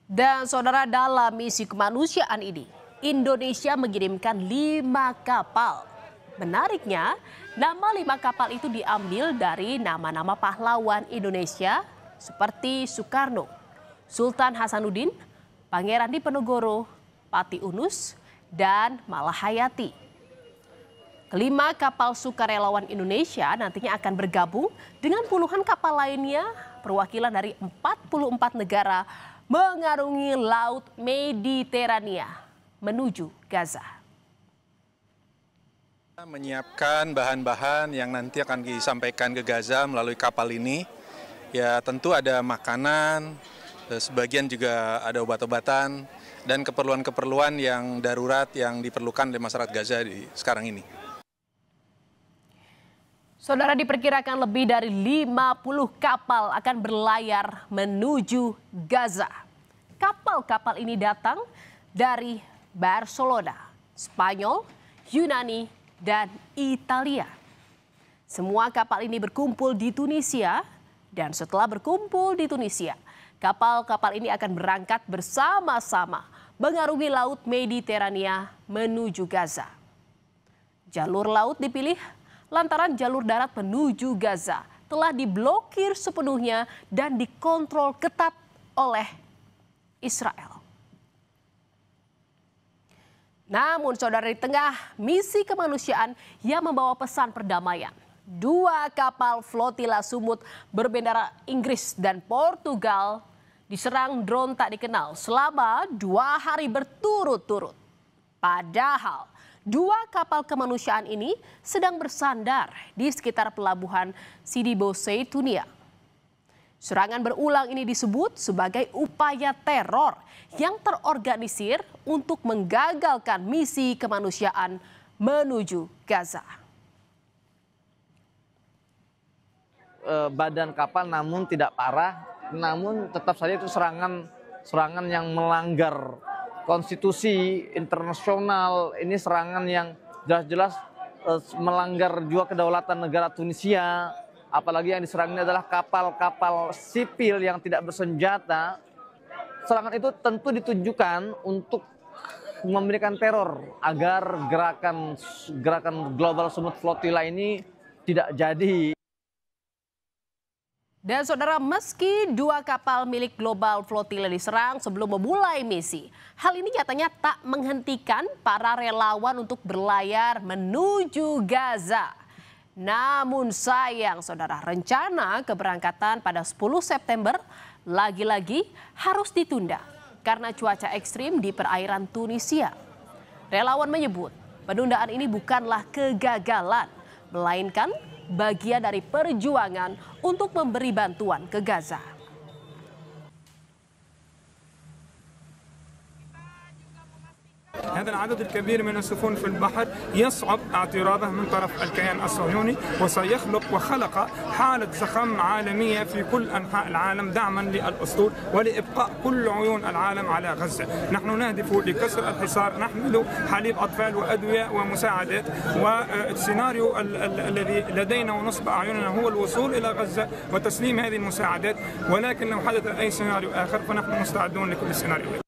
Dan saudara, dalam misi kemanusiaan ini, Indonesia mengirimkan 5 kapal. Menariknya, nama 5 kapal itu diambil dari nama-nama pahlawan Indonesia seperti Soekarno, Sultan Hasanuddin, Pangeran Diponegoro, Pati Unus, dan Malahayati. Kelima kapal sukarelawan Indonesia nantinya akan bergabung dengan puluhan kapal lainnya perwakilan dari 44 negara mengarungi Laut Mediterania menuju Gaza. Menyiapkan bahan-bahan yang nanti akan disampaikan ke Gaza melalui kapal ini. Ya tentu ada makanan, sebagian juga ada obat-obatan, dan keperluan-keperluan yang darurat yang diperlukan oleh masyarakat Gaza sekarang ini. Saudara, diperkirakan lebih dari 50 kapal akan berlayar menuju Gaza. Kapal-kapal ini datang dari Barcelona, Spanyol, Yunani, dan Italia. Semua kapal ini berkumpul di Tunisia, dan setelah berkumpul di Tunisia, kapal-kapal ini akan berangkat bersama-sama mengarungi Laut Mediterania menuju Gaza. Jalur laut dipilih lantaran jalur darat menuju Gaza telah diblokir sepenuhnya dan dikontrol ketat oleh Israel. Namun saudara, di tengah misi kemanusiaan yang membawa pesan perdamaian, 2 kapal flotila sumut berbendera Inggris dan Portugal diserang drone tak dikenal selama 2 hari berturut-turut. Padahal 2 kapal kemanusiaan ini sedang bersandar di sekitar pelabuhan Sidi Bouzid, Tunia. Serangan berulang ini disebut sebagai upaya teror yang terorganisir untuk menggagalkan misi kemanusiaan menuju Gaza. Badan kapal namun tidak parah, namun tetap saja itu serangan yang melanggar konstitusi internasional. Ini serangan yang jelas-jelas melanggar juga kedaulatan negara Tunisia. Apalagi yang diserang ini adalah kapal-kapal sipil yang tidak bersenjata. Serangan itu tentu ditujukan untuk memberikan teror agar gerakan Global Sumut Flotilla ini tidak jadi. Dan saudara, meski 2 kapal milik Global Flotilla diserang sebelum memulai misi, hal ini nyatanya tak menghentikan para relawan untuk berlayar menuju Gaza. Namun sayang saudara, rencana keberangkatan pada 10 September lagi-lagi harus ditunda karena cuaca ekstrim di perairan Tunisia. Relawan menyebut penundaan ini bukanlah kegagalan, melainkan bagian dari perjuangan untuk memberi bantuan ke Gaza. هذا العدد الكبير من السفن في البحر يصعب اعتراضه من طرف الكيان الصهيوني، وسيخلق وخلق حالة زخم عالمية في كل أنحاء العالم دعما للأسطول ولإبقاء كل عيون العالم على غزة. نحن نهدف لكسر الحصار، نحمل حليب أطفال وأدوية ومساعدات، والسيناريو الذي لدينا ونصب أعيننا هو الوصول إلى غزة وتسليم هذه المساعدات، ولكن لو حدث أي سيناريو آخر فنحن مستعدون لكل سيناريو.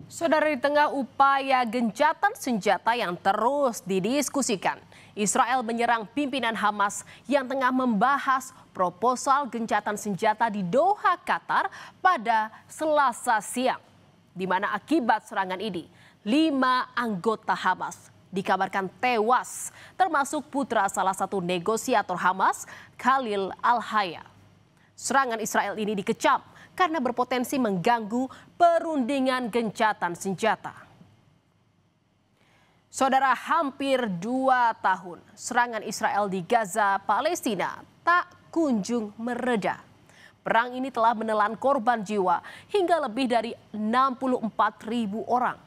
Saudara, di tengah upaya gencatan senjata yang terus didiskusikan, Israel menyerang pimpinan Hamas yang tengah membahas proposal gencatan senjata di Doha, Qatar pada Selasa siang. Di mana akibat serangan ini, 5 anggota Hamas dikabarkan tewas, termasuk putra salah satu negosiator Hamas, Khalil Al-Haya. Serangan Israel ini dikecam karena berpotensi mengganggu perundingan gencatan senjata. Saudara, hampir 2 tahun serangan Israel di Gaza, Palestina tak kunjung mereda. Perang ini telah menelan korban jiwa hingga lebih dari 64.000 orang.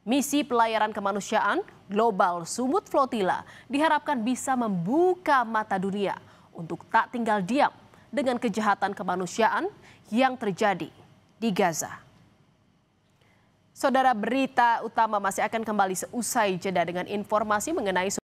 Misi pelayaran kemanusiaan Global Sumut Flotilla diharapkan bisa membuka mata dunia untuk tak tinggal diam dengan kejahatan kemanusiaan yang terjadi di Gaza. Saudara, berita utama masih akan kembali seusai jeda dengan informasi mengenai